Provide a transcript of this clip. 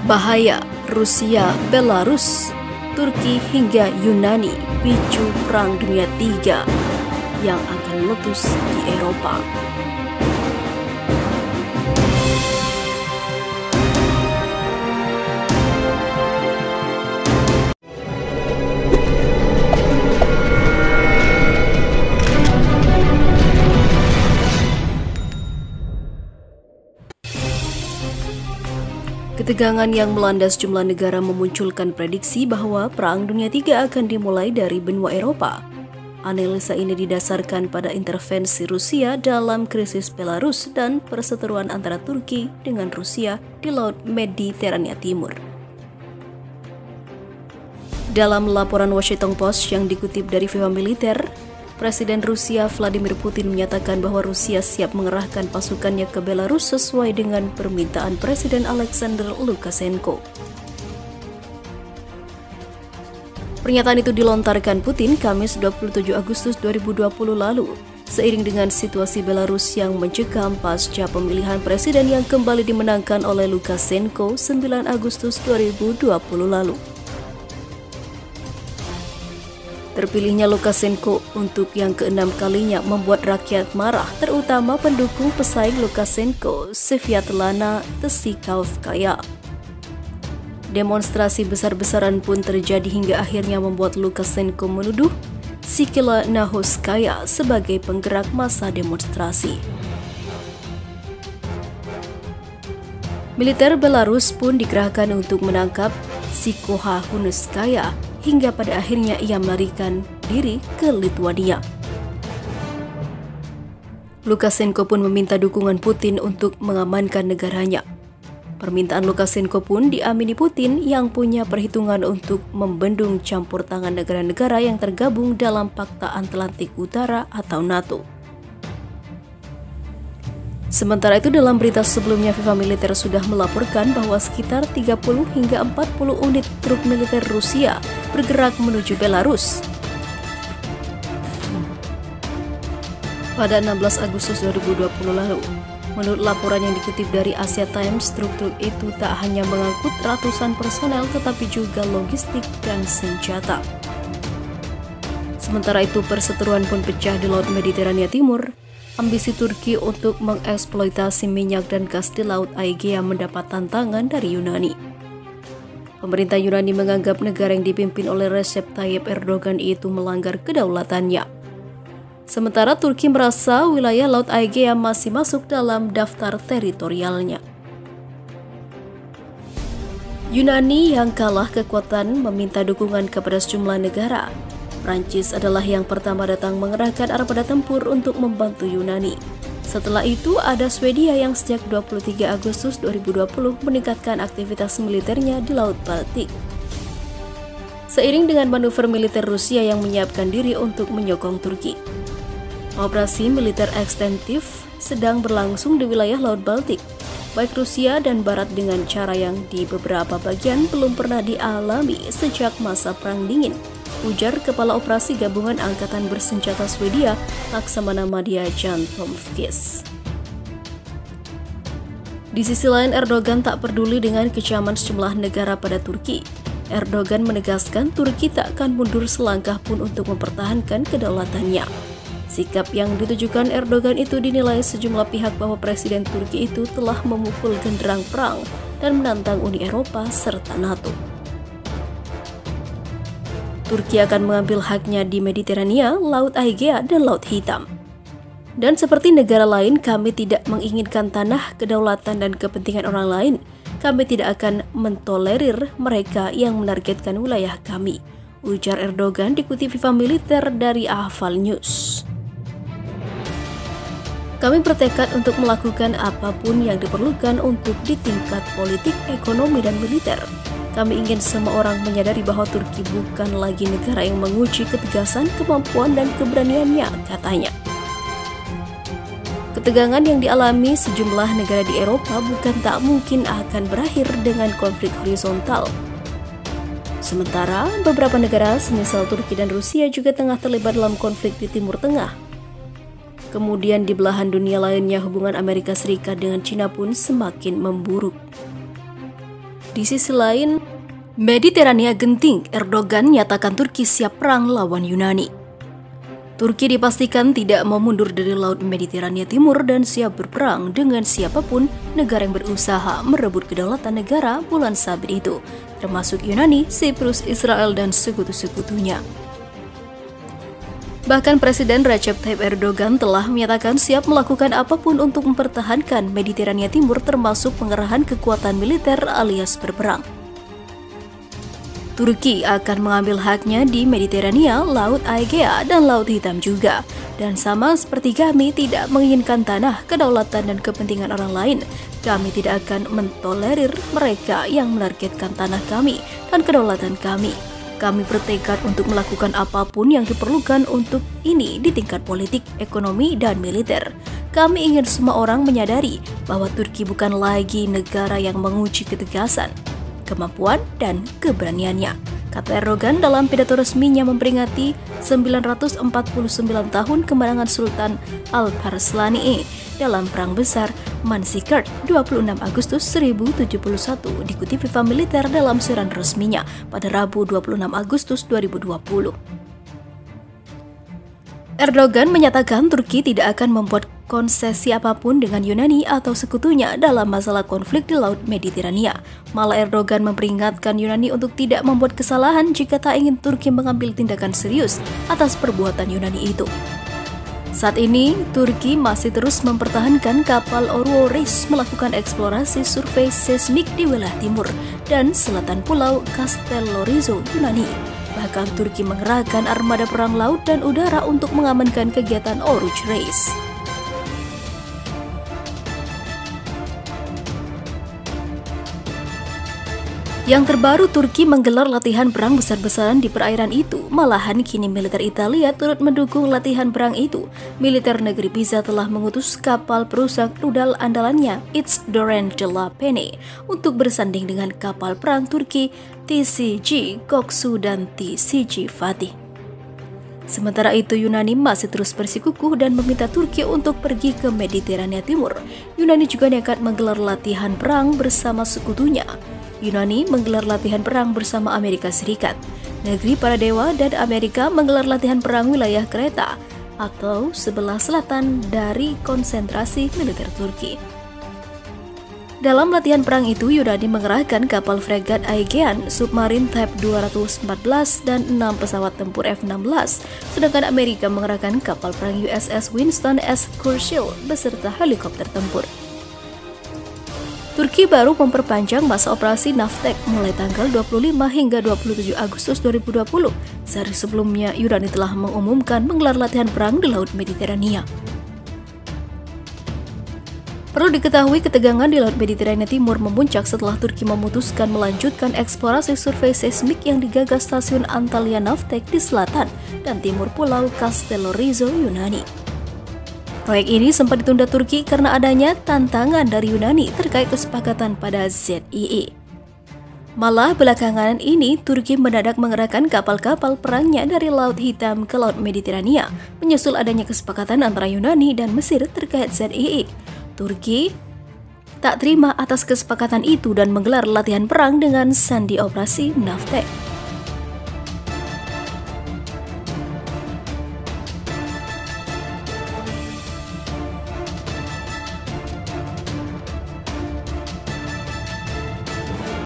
Bahaya Rusia, Belarus, Turki hingga Yunani picu Perang Dunia III yang akan meletus di Eropa. Ketegangan yang melanda sejumlah negara memunculkan prediksi bahwa Perang Dunia III akan dimulai dari benua Eropa. Analisa ini didasarkan pada intervensi Rusia dalam krisis Belarus dan perseteruan antara Turki dengan Rusia di Laut Mediterania Timur. Dalam laporan Washington Post yang dikutip dari Viva Militer, Presiden Rusia Vladimir Putin menyatakan bahwa Rusia siap mengerahkan pasukannya ke Belarus sesuai dengan permintaan Presiden Alexander Lukashenko. Pernyataan itu dilontarkan Putin Kamis 27 Agustus 2020 lalu, seiring dengan situasi Belarus yang mencekam pasca pemilihan presiden yang kembali dimenangkan oleh Lukashenko 9 Agustus 2020 lalu. Terpilihnya Lukashenko untuk yang keenam kalinya membuat rakyat marah, terutama pendukung pesaing Lukashenko, Sviatlana Tsikhanouskaya. Demonstrasi besar-besaran pun terjadi hingga akhirnya membuat Lukashenko menuduh Tsikhanouskaya sebagai penggerak massa demonstrasi. Militer Belarus pun dikerahkan untuk menangkap Tsikhanouskaya, hingga pada akhirnya ia melarikan diri ke Lithuania. Lukashenko pun meminta dukungan Putin untuk mengamankan negaranya. Permintaan Lukashenko pun diamini Putin yang punya perhitungan untuk membendung campur tangan negara-negara yang tergabung dalam Pakta Atlantik Utara atau NATO. Sementara itu, dalam berita sebelumnya Viva Militer sudah melaporkan bahwa sekitar 30 hingga 40 unit truk militer Rusia bergerak menuju Belarus. Pada 16 Agustus 2020 lalu, menurut laporan yang dikutip dari Asia Times, truk-truk itu tak hanya mengangkut ratusan personel tetapi juga logistik dan senjata. Sementara itu, perseteruan pun pecah di Laut Mediterania Timur. Ambisi Turki untuk mengeksploitasi minyak dan gas di Laut Aegea mendapat tantangan dari Yunani. Pemerintah Yunani menganggap negara yang dipimpin oleh Recep Tayyip Erdogan itu melanggar kedaulatannya. Sementara Turki merasa wilayah Laut Aegea masih masuk dalam daftar teritorialnya. Yunani yang kalah kekuatan meminta dukungan kepada sejumlah negara. Prancis adalah yang pertama datang mengerahkan armada tempur untuk membantu Yunani. Setelah itu ada Swedia yang sejak 23 Agustus 2020 meningkatkan aktivitas militernya di Laut Baltik. Seiring dengan manuver militer Rusia yang menyiapkan diri untuk menyokong Turki. Operasi militer ekstensif sedang berlangsung di wilayah Laut Baltik, baik Rusia dan Barat dengan cara yang di beberapa bagian belum pernah dialami sejak masa Perang Dingin, ujar Kepala Operasi Gabungan Angkatan Bersenjata Swedia, Laksamana Madia Jan Tomfkis. Di sisi lain, Erdogan tak peduli dengan kecaman sejumlah negara pada Turki. Erdogan menegaskan Turki tak akan mundur selangkah pun untuk mempertahankan kedaulatannya. Sikap yang ditujukan Erdogan itu dinilai sejumlah pihak bahwa Presiden Turki itu telah memukul genderang perang dan menantang Uni Eropa serta NATO. Turki akan mengambil haknya di Mediterania, Laut Aegea, dan Laut Hitam. Dan seperti negara lain, kami tidak menginginkan tanah, kedaulatan, dan kepentingan orang lain. Kami tidak akan mentolerir mereka yang menargetkan wilayah kami, ujar Erdogan dikutip Viva Militer dari Ahval News. Kami bertekad untuk melakukan apapun yang diperlukan untuk di tingkat politik, ekonomi, dan militer. Kami ingin semua orang menyadari bahwa Turki bukan lagi negara yang menguji ketegasan, kemampuan, dan keberaniannya, katanya. Ketegangan yang dialami sejumlah negara di Eropa bukan tak mungkin akan berakhir dengan konflik horizontal. Sementara, beberapa negara semisal Turki dan Rusia juga tengah terlibat dalam konflik di Timur Tengah. Kemudian di belahan dunia lainnya, hubungan Amerika Serikat dengan China pun semakin memburuk. Di sisi lain, Mediterania genting, Erdogan nyatakan Turki siap perang lawan Yunani. Turki dipastikan tidak mau mundur dari Laut Mediterania Timur dan siap berperang dengan siapapun negara yang berusaha merebut kedaulatan negara bulan sabit itu, termasuk Yunani, Siprus, Israel, dan sekutu-sekutunya. Bahkan Presiden Recep Tayyip Erdogan telah menyatakan siap melakukan apapun untuk mempertahankan Mediterania Timur, termasuk pengerahan kekuatan militer alias berperang. Turki akan mengambil haknya di Mediterania, Laut Aegea, dan Laut Hitam juga. Dan sama seperti kami tidak menginginkan tanah, kedaulatan, dan kepentingan orang lain, kami tidak akan mentolerir mereka yang menargetkan tanah kami dan kedaulatan kami. Kami bertekad untuk melakukan apapun yang diperlukan untuk ini di tingkat politik, ekonomi, dan militer. Kami ingin semua orang menyadari bahwa Turki bukan lagi negara yang menguji ketegasan, kemampuan, dan keberaniannya, kata Erdogan dalam pidato resminya memperingati 949 tahun kemenangan Sultan Alparslan dalam Perang Besar Manzikert 26 Agustus 1071, dikutip Viva Militer dalam siaran resminya pada Rabu 26 Agustus 2020. Erdogan menyatakan Turki tidak akan membuat konsesi apapun dengan Yunani atau sekutunya dalam masalah konflik di Laut Mediterania. Malah Erdogan memperingatkan Yunani untuk tidak membuat kesalahan jika tak ingin Turki mengambil tindakan serius atas perbuatan Yunani itu. Saat ini, Turki masih terus mempertahankan kapal Ouroris melakukan eksplorasi survei seismik di wilayah timur dan selatan pulau Castellorizo, Yunani. Bahkan Turki mengerahkan armada perang laut dan udara untuk mengamankan kegiatan Ouroris. Yang terbaru, Turki menggelar latihan perang besar-besaran di perairan itu. Malahan kini militer Italia turut mendukung latihan perang itu. Militer negeri Pisa telah mengutus kapal perusak rudal andalannya, Itz-Doren de la Penne, untuk bersanding dengan kapal perang Turki TCG Göksu dan TCG Fatih. Sementara itu, Yunani masih terus bersikukuh dan meminta Turki untuk pergi ke Mediterania Timur. Yunani juga nekat menggelar latihan perang bersama sekutunya. Yunani menggelar latihan perang bersama Amerika Serikat. Negeri para dewa dan Amerika menggelar latihan perang wilayah Kreta atau sebelah selatan dari konsentrasi militer Turki. Dalam latihan perang itu, Yunani mengerahkan kapal fregat Aegean, submarin Type 214, dan 6 pesawat tempur F-16, sedangkan Amerika mengerahkan kapal perang USS Winston S. Churchill beserta helikopter tempur. Turki baru memperpanjang masa operasi Navtek mulai tanggal 25 hingga 27 Agustus 2020. Sehari sebelumnya, Yunani telah mengumumkan menggelar latihan perang di Laut Mediterania. Perlu diketahui, ketegangan di Laut Mediterania Timur memuncak setelah Turki memutuskan melanjutkan eksplorasi survei seismik yang digagas stasiun Antalya Navtek di selatan dan timur pulau Castellorizo, Yunani. Proyek ini sempat ditunda Turki karena adanya tantangan dari Yunani terkait kesepakatan pada ZEE. Malah belakangan ini Turki mendadak mengerahkan kapal-kapal perangnya dari Laut Hitam ke Laut Mediterania, menyusul adanya kesepakatan antara Yunani dan Mesir terkait ZEE. Turki tak terima atas kesepakatan itu dan menggelar latihan perang dengan sandi operasi Navtek.